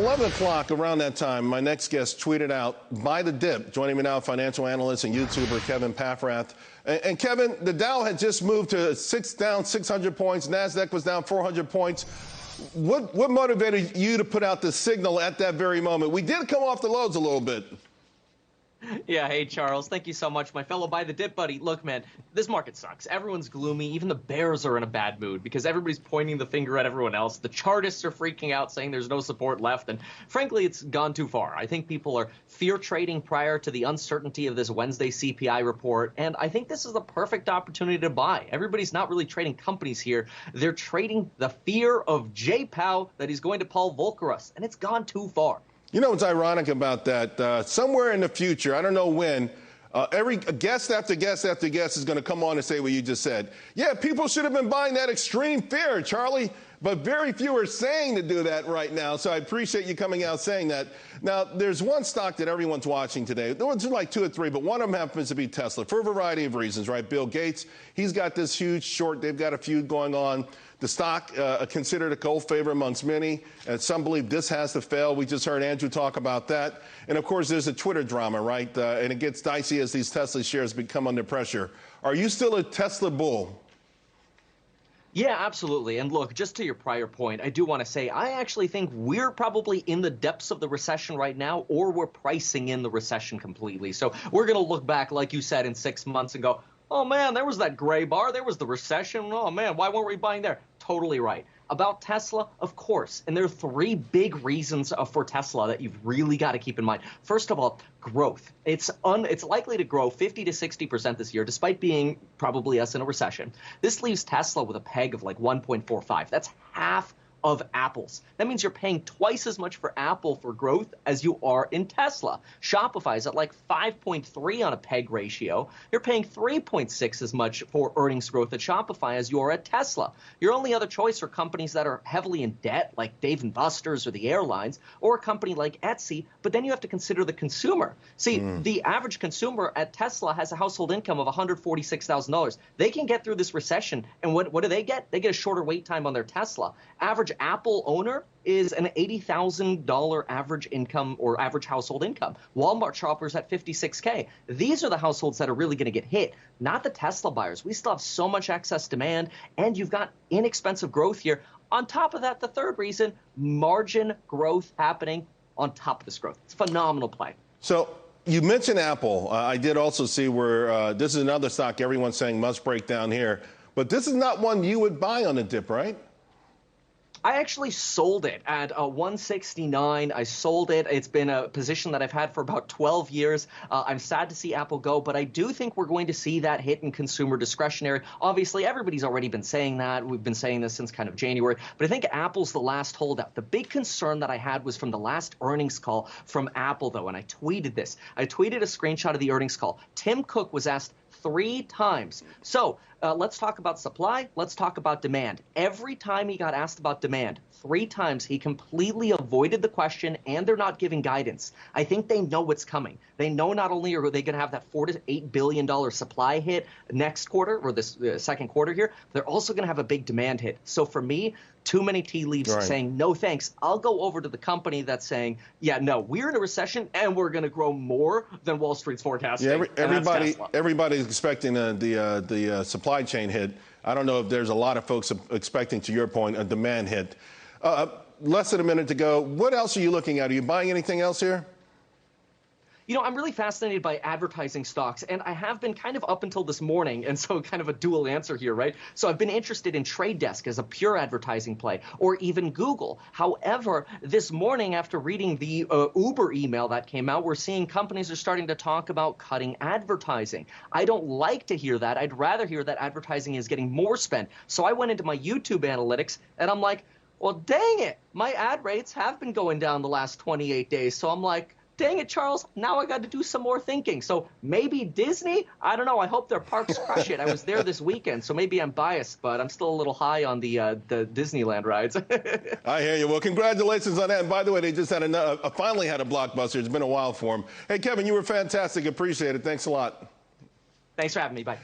11 o'clock, around that time, my next guest tweeted out, "Buy the dip." Joining me now, financial analyst and YouTuber Kevin Paffrath. And Kevin, the Dow had just moved to down 600 points. NASDAQ was down 400 points. What motivated you to put out the signal at that very moment? We did come off the lows a little bit. Yeah, hey, Charles. Thank you so much, my fellow buy the dip buddy. Look, man, this market sucks. Everyone's gloomy. Even the bears are in a bad mood because everybody's pointing the finger at everyone else. The chartists are freaking out, saying there's no support left. And frankly, it's gone too far. I think people are fear trading prior to the uncertainty of this Wednesday CPI report. And I think this is the perfect opportunity to buy. Everybody's not really trading companies here. They're trading the fear of Jay Powell that he's going to Paul Volcker us. And it's gone too far. You know what's ironic about that? Somewhere in the future, I don't know when, every guest after guest after guest is going to come on and say what you just said. Yeah, people should have been buying that extreme fear, Charlie, but very few are saying to do that right now. So I appreciate you coming out saying that. Now, there's one stock that everyone's watching today. There was like two or three, but one of them happens to be Tesla for a variety of reasons, right? Bill Gates, he's got this huge short. They've got a feud going on. The stock considered a cold favorite amongst many, and some believe this has to fail. We just heard Andrew talk about that. And, of course, there's a Twitter drama, right? And it gets dicey as these Tesla shares become under pressure. Are you still a Tesla bull? Yeah, absolutely. And look, just to your prior point, I do want to say I actually think we're probably in the depths of the recession right now, or we're pricing in the recession completely. So we're going to look back, like you said, in 6 months and go, oh, man, there was that gray bar. There was the recession. Oh, man, why weren't we buying there? Totally right. About Tesla, of course. And there are three big reasons for Tesla that you've really got to keep in mind. First of all, growth. It's likely to grow 50 to 60% this year, despite being probably us in a recession. This leaves Tesla with a peg of like 1.45. That's half of Apple's. That means you're paying twice as much for Apple for growth as you are in Tesla. Shopify is at like 5.3 on a PEG ratio. You're paying 3.6 as much for earnings growth at Shopify as you are at Tesla. Your only other choice are companies that are heavily in debt, like Dave & Buster's or the airlines, or a company like Etsy, but then you have to consider the consumer. See, the average consumer at Tesla has a household income of $146,000. They can get through this recession, and what do they get? They get a shorter wait time on their Tesla. Average Apple owner is an $80,000 average income or average household income. Walmart shoppers at $56K. These are the households that are really going to get hit, not the Tesla buyers. We still have so much excess demand, and you've got inexpensive growth here. On top of that, the third reason, margin growth happening on top of this growth. It's a phenomenal play. So you mentioned Apple. I did also see where this is another stock everyone's saying must break down here. But this is not one you would buy on a dip, right? I actually sold it at 169. I sold it. It's been a position that I've had for about 12 years. I'm sad to see Apple go, but I do think we're going to see that hit in consumer discretionary. Obviously, everybody's already been saying that. We've been saying this since kind of January, but I think Apple's the last holdout. The big concern that I had was from the last earnings call from Apple, though, and I tweeted this. I tweeted a screenshot of the earnings call. Tim Cook was asked 3 times. So let's talk about supply. Let's talk about demand. Every time he got asked about demand, 3 times, he completely avoided the question, and they're not giving guidance. I think they know what's coming. They know not only are they going to have that $4 to $8 billion supply hit next quarter or this second quarter here, they're also going to have a big demand hit. So for me, too many tea leaves saying, no, thanks. I'll go over to the company that's saying, yeah, no, we're in a recession and we're going to grow more than Wall Street's forecasting. Yeah, everybody's expecting the supply chain hit. I don't know if there's a lot of folks expecting, to your point, a demand hit. Less than a minute to go. What else are you looking at? Are you buying anything else here? You know, I'm really fascinated by advertising stocks, and I have been kind of up until this morning, and so kind of a dual answer here, right? So I've been interested in Trade Desk as a pure advertising play, or even Google. However, this morning, after reading the Uber email that came out, we're seeing companies are starting to talk about cutting advertising. I don't like to hear that. I'd rather hear that advertising is getting more spent. So I went into my YouTube analytics, and I'm like, well, dang it, my ad rates have been going down the last 28 days. So I'm like, dang it, Charles, now I got to do some more thinking. So maybe Disney? I don't know. I hope their parks crush it. I was there this weekend, so maybe I'm biased, but I'm still a little high on the Disneyland rides. I hear you. Well, congratulations on that. And by the way, they just had finally had a blockbuster. It's been a while for them. Hey, Kevin, you were fantastic. Appreciate it. Thanks a lot. Thanks for having me. Bye.